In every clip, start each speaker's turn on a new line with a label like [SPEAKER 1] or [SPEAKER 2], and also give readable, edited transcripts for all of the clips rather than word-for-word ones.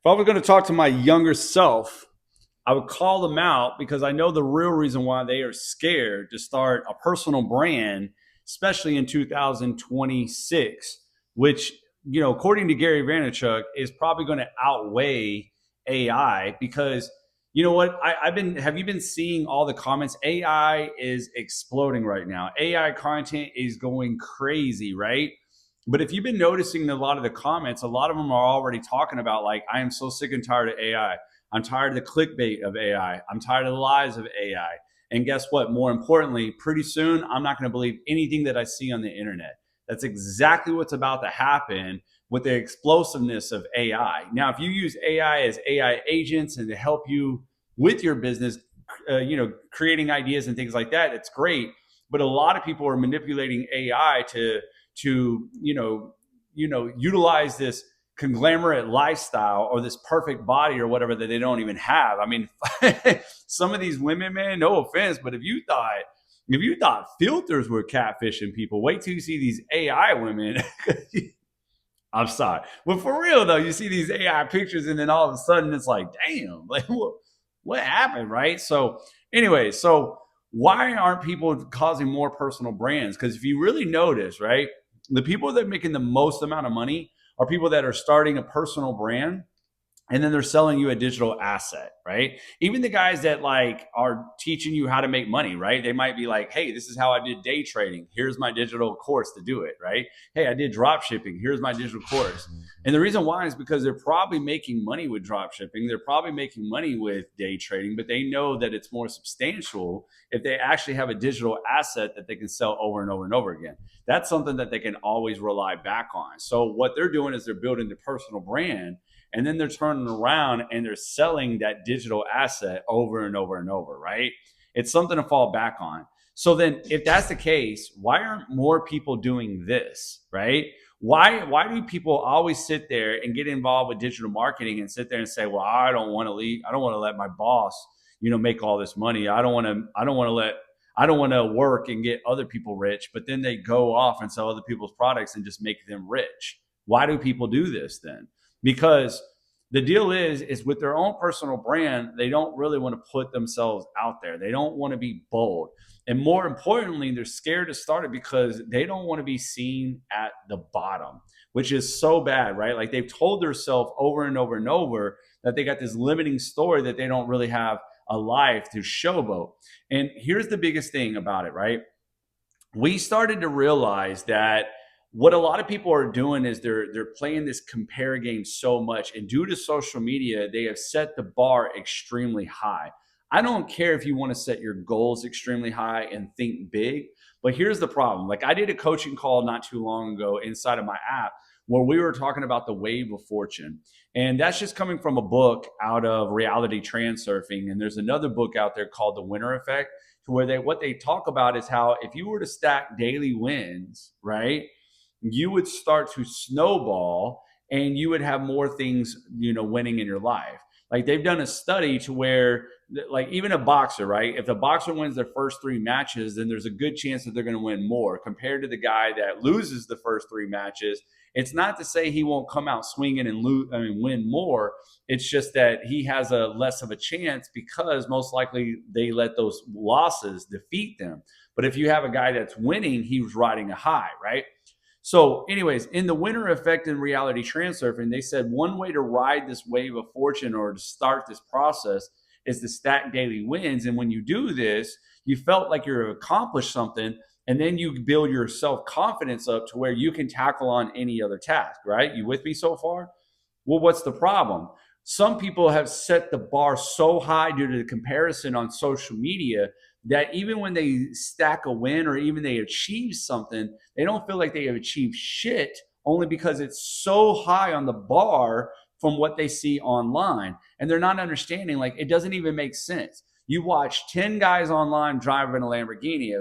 [SPEAKER 1] If I was going to talk to my younger self, I would call them out because I know the real reason why they are scared to start a personal brand, especially in 2026, which, according to Gary Vaynerchuk, is probably going to outweigh AI because you know what? Have you been seeing all the comments? AI is exploding right now. AI content is going crazy, right? But if you've been noticing a lot of the comments, a lot of them are already talking about like, I am so sick and tired of AI. I'm tired of the clickbait of AI. I'm tired of the lies of AI. And guess what? More importantly, pretty soon, I'm not going to believe anything that I see on the internet. That's exactly what's about to happen with the explosiveness of AI. Now, if you use AI as AI agents and to help you with your business, creating ideas and things like that, it's great. But a lot of people are manipulating AI to utilize this conglomerate lifestyle or this perfect body or whatever that they don't even have. I mean, some of these women, man, no offense, but if you thought filters were catfishing people, wait till you see these AI women. I'm sorry, but for real though, you see these AI pictures, and then all of a sudden it's like, damn, like what happened, right? So, anyway, why aren't people causing more personal brands? Because if you really notice, right, the people that are making the most amount of money are people that are starting a personal brand and then they're selling you a digital asset, right? Even the guys that like are teaching you how to make money, right? They might be like, hey, this is how I did day trading. Here's my digital course to do it, right? Hey, I did drop shipping. Here's my digital course. And the reason why is because they're probably making money with drop shipping. They're probably making money with day trading, but they know that it's more substantial if they actually have a digital asset that they can sell over and over and over again. That's something that they can always rely back on. So what they're doing is they're building the personal brand, and then they're turning around and they're selling that digital asset over and over and over, right? It's something to fall back on. So then if that's the case, why aren't more people doing this, right? Why do people always sit there and get involved with digital marketing and sit there and say, well, I don't want to leave, I don't want to let my boss, make all this money. I don't want to work and get other people rich, but then they go off and sell other people's products and just make them rich. Why do people do this then? Because the deal is with their own personal brand, they don't really want to put themselves out there. They don't want to be bold. And more importantly, they're scared to start it because they don't want to be seen at the bottom, which is so bad, right? Like they've told themselves over and over and over that they got this limiting story that they don't really have a life to showboat. And here's the biggest thing about it, right? We started to realize that what a lot of people are doing is they're playing this compare game so much, and due to social media they have set the bar extremely high. I don't care if you want to set your goals extremely high and think big, but here's the problem. Like, I did a coaching call not too long ago inside of my app where we were talking about the wave of fortune, and that's just coming from a book out of Reality Transurfing, and there's another book out there called The Winner Effect, to where what they talk about is how if you were to stack daily wins, right, you would start to snowball and you would have more things, winning in your life. Like, they've done a study to where, like, even a boxer, right? If the boxer wins their first three matches, then there's a good chance that they're going to win more compared to the guy that loses the first three matches. It's not to say he won't come out swinging and win more. It's just that he has a less of a chance because most likely they let those losses defeat them. But if you have a guy that's winning, he's riding a high, right? So, anyways, in the winner effect in Reality Transurfing, they said one way to ride this wave of fortune or to start this process is to stack daily wins. And when you do this, you felt like you've accomplished something, and then you build your self confidence up to where you can tackle on any other task, right? You with me so far? Well, what's the problem? Some people have set the bar so high due to the comparison on social media that even when they stack a win or even they achieve something, they don't feel like they have achieved shit, only because it's so high on the bar from what they see online. And they're not understanding, like, it doesn't even make sense. You watch 10 guys online driving a Lamborghini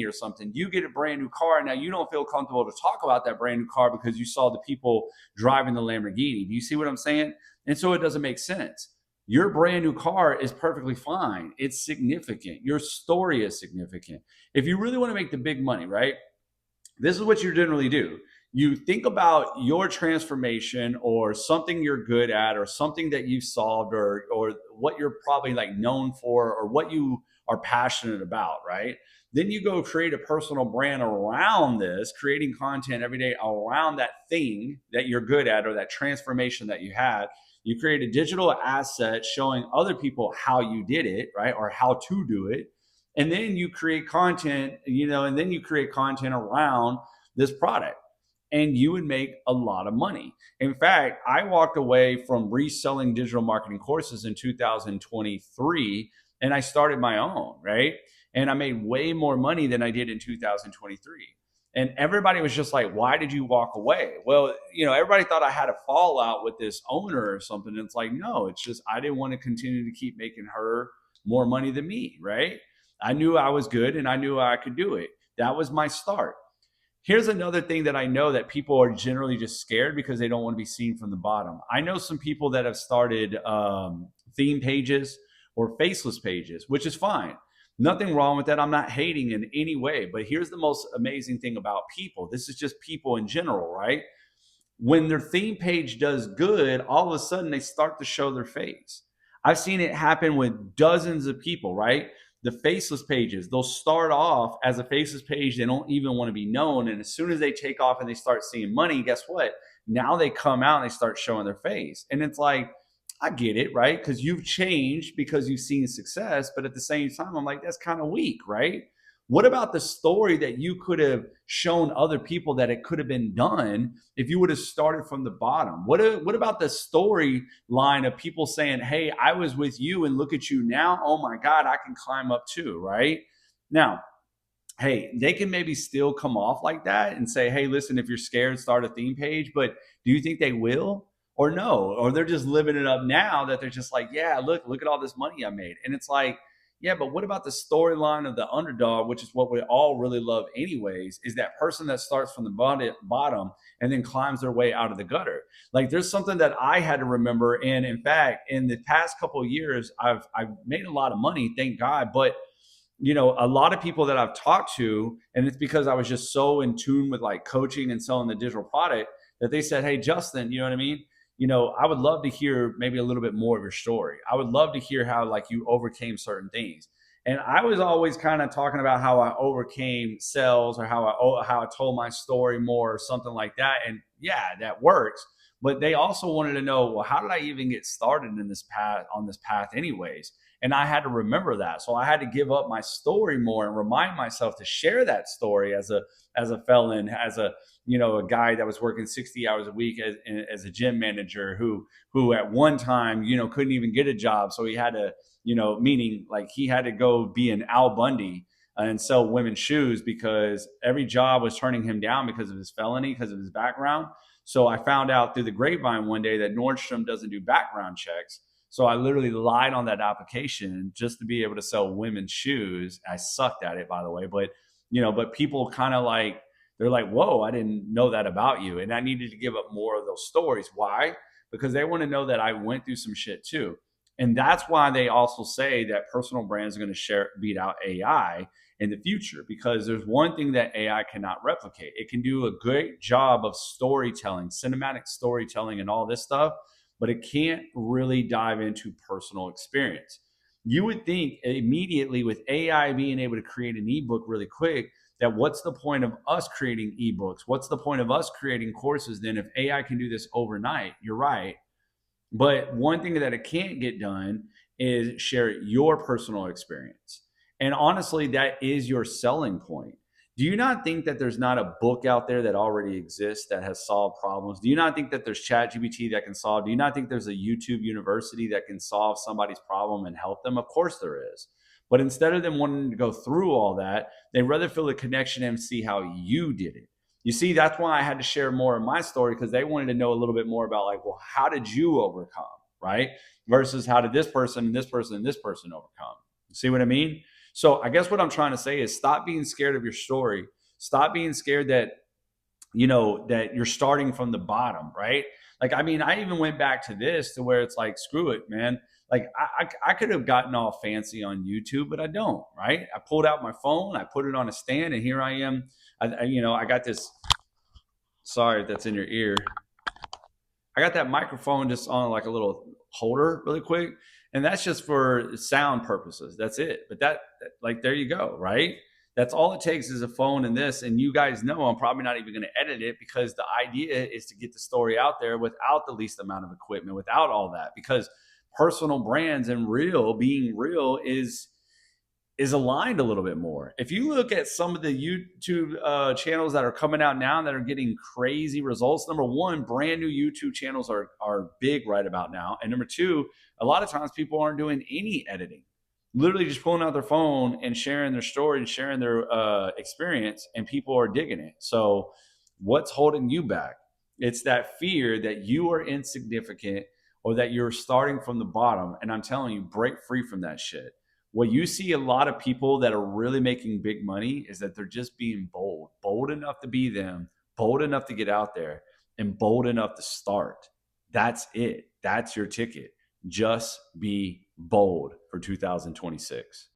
[SPEAKER 1] or something. You get a brand new car. Now you don't feel comfortable to talk about that brand new car because you saw the people driving the Lamborghini. Do you see what I'm saying? And so it doesn't make sense. Your brand new car is perfectly fine. It's significant. Your story is significant. If you really want to make the big money, right? This is what you generally do. you think about your transformation or something you're good at or something that you've solved or what you're probably like known for or what you are passionate about, right? Then you go create a personal brand around this, creating content every day around that thing that you're good at or that transformation that you had. You create a digital asset showing other people how you did it, right? Or how to do it. And then you create content, and then you create content around this product and you would make a lot of money. In fact, I walked away from reselling digital marketing courses in 2023 and I started my own, right? And I made way more money than I did in 2023. And everybody was just like, why did you walk away? Well, everybody thought I had a fallout with this owner or something. And it's like, no, it's just I didn't want to continue to keep making her more money than me, right? I knew I was good and I knew I could do it. That was my start. Here's another thing that I know that people are generally just scared because they don't want to be seen from the bottom. I know some people that have started theme pages or faceless pages, which is fine. Nothing wrong with that. I'm not hating in any way. But here's the most amazing thing about people. This is just people in general, right? When their theme page does good, all of a sudden they start to show their face. I've seen it happen with dozens of people, right? The faceless pages, they'll start off as a faceless page. They don't even want to be known. And as soon as they take off and they start seeing money, guess what? Now they come out and they start showing their face. And it's like, I get it, right? Because you've changed because you've seen success. But at the same time, I'm like, that's kind of weak, right? What about the story that you could have shown other people that it could have been done if you would have started from the bottom? What about the storyline of people saying, hey, I was with you and look at you now. Oh my God, I can climb up too, right? Now, hey, they can maybe still come off like that and say, hey, listen, if you're scared, start a theme page. But do you think they will? Or no? Or they're just living it up now that they're just like, yeah, look at all this money I made. And it's like, yeah, but what about the storyline of the underdog, which is what we all really love anyways, is that person that starts from the bottom and then climbs their way out of the gutter. Like there's something that I had to remember. And in fact, in the past couple of years, I've made a lot of money, thank God. But a lot of people that I've talked to, and it's because I was just so in tune with like coaching and selling the digital product that they said, hey, Justin, you know what I mean? I would love to hear maybe a little bit more of your story. I would love to hear how like you overcame certain things. And I was always kind of talking about how I overcame sales or how I told my story more or something like that. And yeah, that works. But they also wanted to know, well, how did I even get started in this path anyways? And I had to remember that. So I had to give up my story more and remind myself to share that story as a felon, as a a guy that was working 60 hours a week as a gym manager who at one time couldn't even get a job, so he had to meaning like he had to go be an Al Bundy and sell women's shoes because every job was turning him down because of his felony, because of his background. So I found out through the grapevine one day that Nordstrom doesn't do background checks. So I literally lied on that application just to be able to sell women's shoes. I sucked at it, by the way, but but people kind of like, they're like, whoa, I didn't know that about you. And I needed to give up more of those stories. Why? Because they want to know that I went through some shit too. And that's why they also say that personal brands are going to beat out AI in the future, because there's one thing that AI cannot replicate. It can do a great job of storytelling, cinematic storytelling, and all this stuff, but it can't really dive into personal experience. You would think immediately with AI being able to create an ebook really quick, that what's the point of us creating ebooks? What's the point of us creating courses then if AI can do this overnight? You're right. But one thing that it can't get done is share your personal experience. And honestly, that is your selling point. Do you not think that there's not a book out there that already exists that has solved problems? Do you not think that there's ChatGPT that can solve? Do you not think there's a YouTube university that can solve somebody's problem and help them? Of course there is. But instead of them wanting to go through all that, they'd rather feel the connection and see how you did it. You see, that's why I had to share more of my story, because they wanted to know a little bit more about like, well, how did you overcome, right? Versus how did this person and this person and this person overcome? See what I mean? So I guess what I'm trying to say is stop being scared of your story. Stop being scared that, that you're starting from the bottom, right? Like, I mean, I even went back to this to where it's like, screw it, man. Like I could have gotten all fancy on YouTube, but I don't, right? I pulled out my phone, I put it on a stand, and here I am. I got this Sorry if that's in your ear. I got that microphone just on like a little holder really quick. And that's just for sound purposes. That's it. But like, there you go, right? That's all it takes is a phone and this. And you guys know I'm probably not even going to edit it because the idea is to get the story out there without the least amount of equipment, without all that. Because personal brands and being real is aligned a little bit more. If you look at some of the YouTube channels that are coming out now that are getting crazy results, number one, brand new YouTube channels are big right about now, and number two, a lot of times people aren't doing any editing, literally just pulling out their phone and sharing their story and sharing their experience, and people are digging it. So, what's holding you back? It's that fear that you are insignificant or that you're starting from the bottom. And I'm telling you, break free from that shit. What you see a lot of people that are really making big money is that they're just being bold enough to be them, bold enough to get out there, and bold enough to start. That's it. That's your ticket. Just be bold for 2026.